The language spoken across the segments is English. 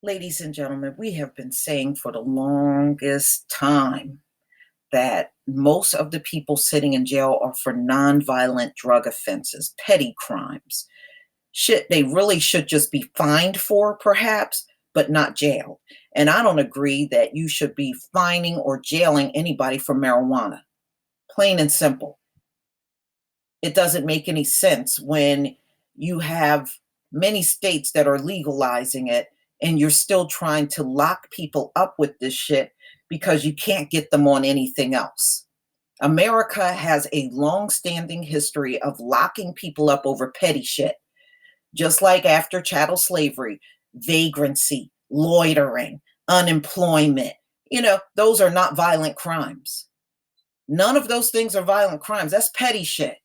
Ladies and gentlemen, we have been saying for the longest time that most of the people sitting in jail are for nonviolent drug offenses, petty crimes. Shit, they really should just be fined for, perhaps, but not jailed. And I don't agree that you should be fining or jailing anybody for marijuana. Plain and simple. It doesn't make any sense when you have many states that are legalizing it and you're still trying to lock people up with this shit because you can't get them on anything else. America has a long-standing history of locking people up over petty shit, just like after chattel slavery, vagrancy, loitering, unemployment. Those are not violent crimes. None of those things are violent crimes. That's petty shit.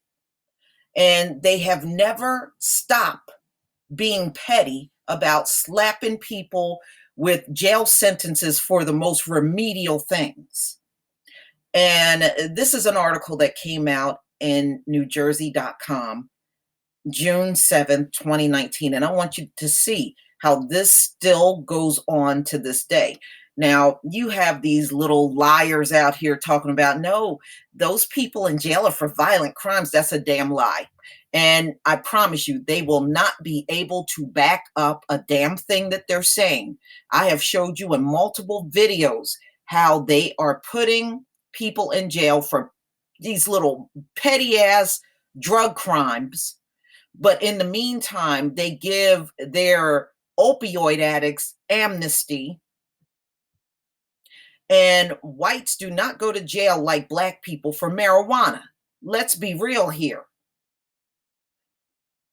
And they have never stopped being petty about slapping people with jail sentences for the most remedial things. And this is an article that came out in NewJersey.com, June 7th, 2019. And I want you to see how this still goes on to this day. Now, you have these little liars out here talking about, no, those people in jail are for violent crimes. That's a damn lie. And I promise you, they will not be able to back up a damn thing that they're saying. I have showed you in multiple videos how they are putting people in jail for these little petty ass drug crimes. But in the meantime, they give their opioid addicts amnesty. And whites do not go to jail like black people for marijuana. Let's be real here.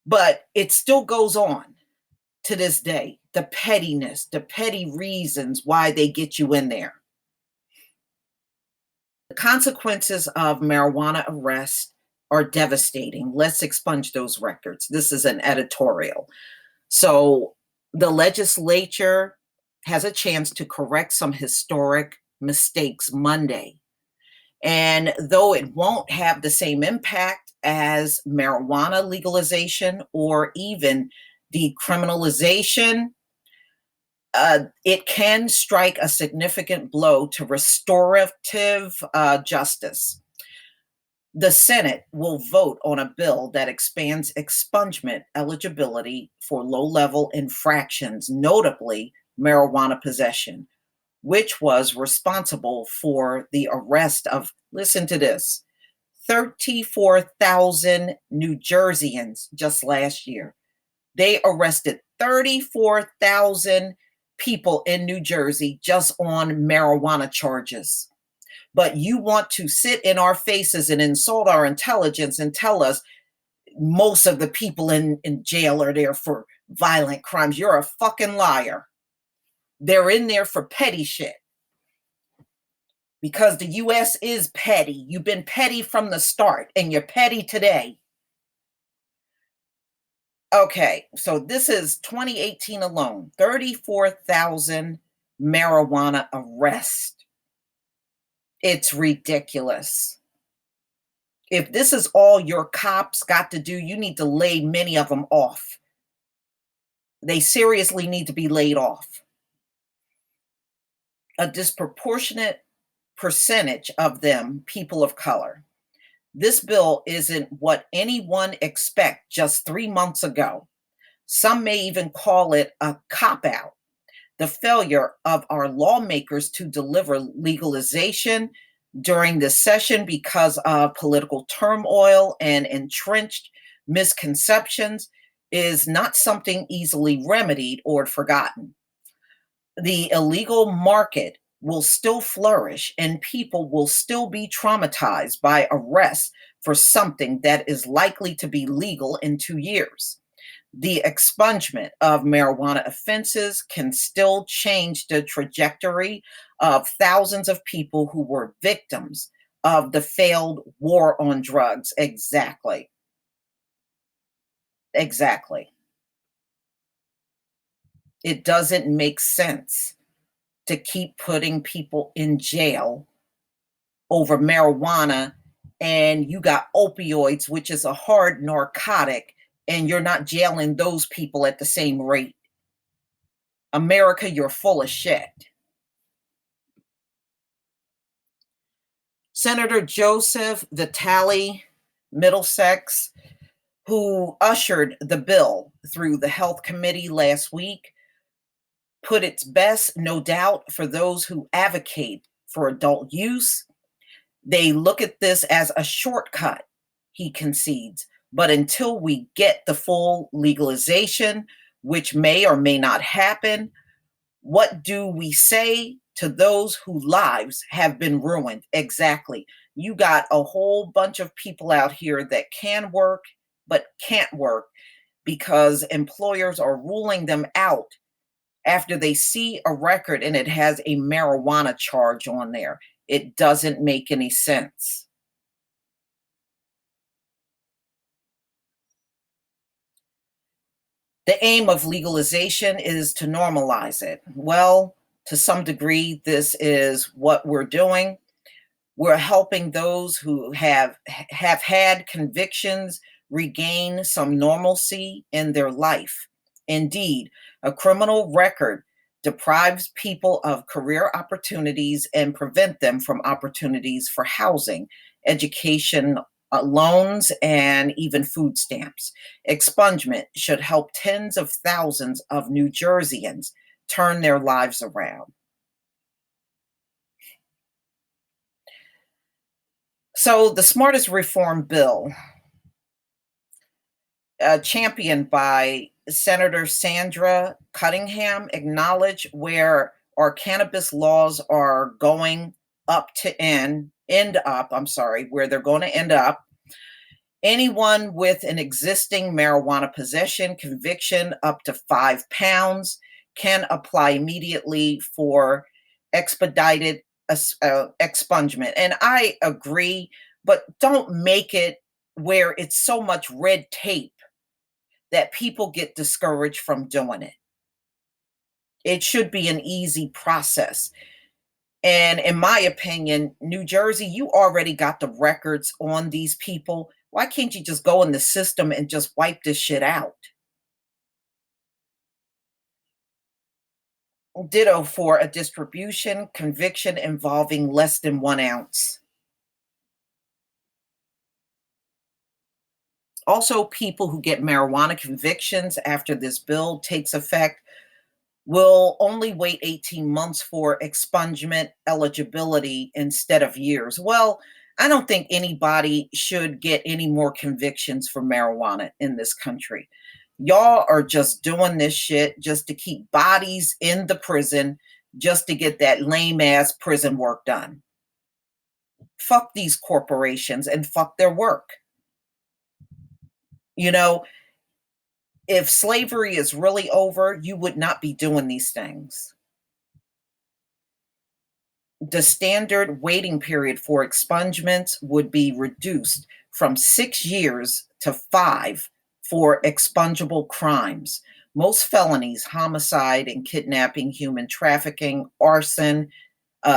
But it still goes on to this day. The pettiness, the petty reasons why they get you in there. The consequences of marijuana arrest are devastating. Let's expunge those records. This is an editorial. So the legislature has a chance to correct some historic mistakes Monday. And though it won't have the same impact as marijuana legalization or even decriminalization, it can strike a significant blow to restorative justice. The Senate will vote on a bill that expands expungement eligibility for low-level infractions, notably marijuana possession, which was responsible for the arrest of, listen to this, 34,000 New Jerseyans just last year. They arrested 34,000 people in New Jersey just on marijuana charges. But you want to sit in our faces and insult our intelligence and tell us most of the people in jail are there for violent crimes. You're a fucking liar. They're in there for petty shit. Because the U.S. is petty. You've been petty from the start, and you're petty today. Okay, so this is 2018 alone. 34,000 marijuana arrests. It's ridiculous. If this is all your cops got to do, you need to lay many of them off. They seriously need to be laid off. A disproportionate percentage of them people of color. This bill isn't what anyone expected just 3 months ago. Some may even call it a cop-out. The failure of our lawmakers to deliver legalization during this session because of political turmoil and entrenched misconceptions is not something easily remedied or forgotten. The illegal market will still flourish and people will still be traumatized by arrests for something that is likely to be legal in 2 years. The expungement of marijuana offenses can still change the trajectory of thousands of people who were victims of the failed war on drugs. Exactly. It doesn't make sense to keep putting people in jail over marijuana, and you got opioids, which is a hard narcotic, and you're not jailing those people at the same rate. America, you're full of shit. Senator Joseph Vitale Middlesex, who ushered the bill through the health committee last week, put its best, no doubt, for those who advocate for adult use. They look at this as a shortcut, he concedes. But until we get the full legalization, which may or may not happen, what do we say to those whose lives have been ruined? Exactly. You got a whole bunch of people out here that can work but can't work because employers are ruling them out after they see a record and it has a marijuana charge on there. It doesn't make any sense. The aim of legalization is to normalize it. Well, to some degree, this is what we're doing. We're helping those who have had convictions regain some normalcy in their life. Indeed, a criminal record deprives people of career opportunities and prevent them from opportunities for housing, education, loans, and even food stamps. Expungement should help tens of thousands of New Jerseyans turn their lives around. So, the smartest reform bill, championed by Senator Sandra Cunningham, acknowledge where our cannabis laws are going up to end up, I'm sorry, where they're going to end up. Anyone with an existing marijuana possession conviction up to 5 pounds can apply immediately for expedited expungement. And I agree, but don't make it where it's so much red tape that people get discouraged from doing it. It should be an easy process. And in my opinion, New Jersey, you already got the records on these people. Why can't you just go in the system and just wipe this shit out? Ditto for a distribution conviction involving less than 1 ounce. Also, people who get marijuana convictions after this bill takes effect will only wait 18 months for expungement eligibility instead of years. Well, I don't think anybody should get any more convictions for marijuana in this country. Y'all are just doing this shit just to keep bodies in the prison, just to get that lame ass prison work done. Fuck these corporations and fuck their work. You know, if slavery is really over, you would not be doing these things. The standard waiting period for expungements would be reduced from 6 years to 5 for expungible crimes. Most felonies, homicide and kidnapping, human trafficking, arson,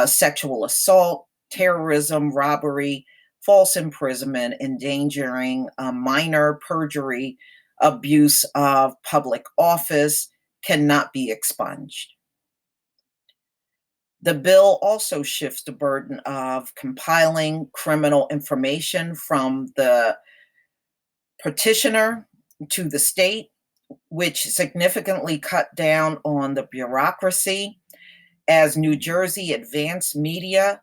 sexual assault, terrorism, robbery, false imprisonment, endangering a minor, perjury, abuse of public office cannot be expunged. The bill also shifts the burden of compiling criminal information from the petitioner to the state, which significantly cut down on the bureaucracy. As New Jersey advanced media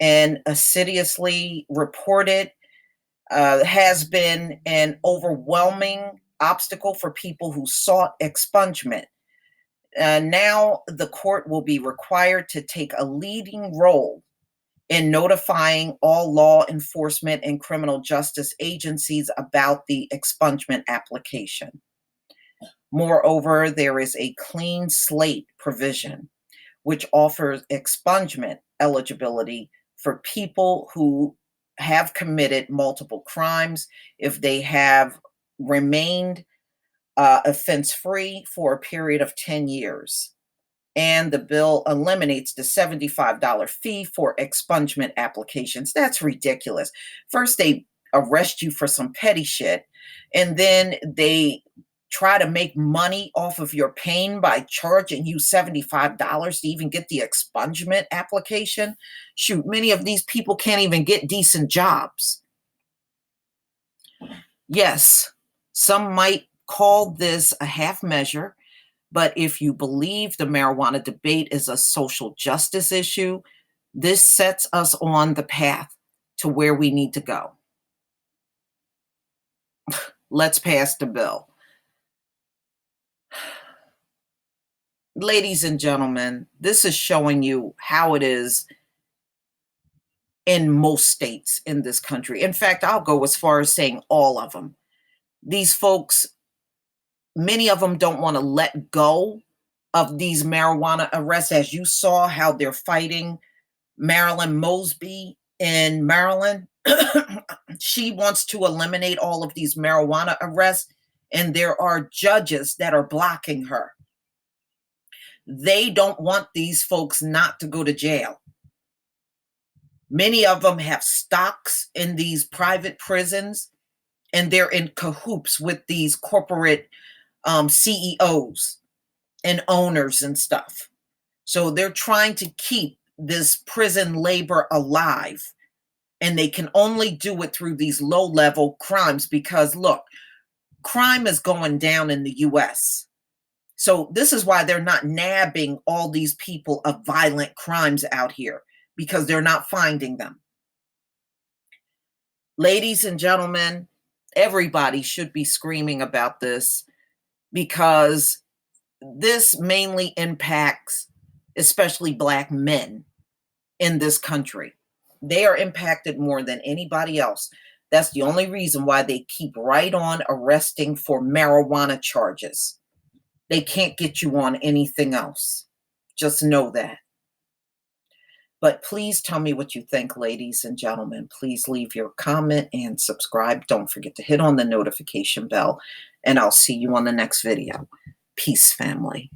and assiduously reported, has been an overwhelming obstacle for people who sought expungement. Now, the court will be required to take a leading role in notifying all law enforcement and criminal justice agencies about the expungement application. Moreover, there is a clean slate provision which offers expungement eligibility for people who have committed multiple crimes if they have remained offense free for a period of 10 years. And the bill eliminates the $75 fee for expungement applications. That's ridiculous. First, they arrest you for some petty shit, and then they try to make money off of your pain by charging you $75 to even get the expungement application. Shoot, many of these people can't even get decent jobs. Yes, some might call this a half measure, but if you believe the marijuana debate is a social justice issue, this sets us on the path to where we need to go. Let's pass the bill. Ladies and gentlemen, this is showing you how it is in most states in this country. In fact, I'll go as far as saying all of them. These folks, many of them don't want to let go of these marijuana arrests. As you saw how they're fighting Marilyn Mosby in Maryland. She wants to eliminate all of these marijuana arrests, and there are judges that are blocking her. They don't want these folks not to go to jail. Many of them have stocks in these private prisons, and they're in cahoots with these corporate CEOs and owners and stuff. So they're trying to keep this prison labor alive, and they can only do it through these low-level crimes because, look, crime is going down in the U.S. So this is why they're not nabbing all these people of violent crimes out here, because they're not finding them. Ladies and gentlemen, everybody should be screaming about this because this mainly impacts especially Black men in this country. They are impacted more than anybody else. That's the only reason why they keep right on arresting for marijuana charges. They can't get you on anything else. Just know that. But please tell me what you think, ladies and gentlemen. Please leave your comment and subscribe. Don't forget to hit on the notification bell, and I'll see you on the next video. Peace, family.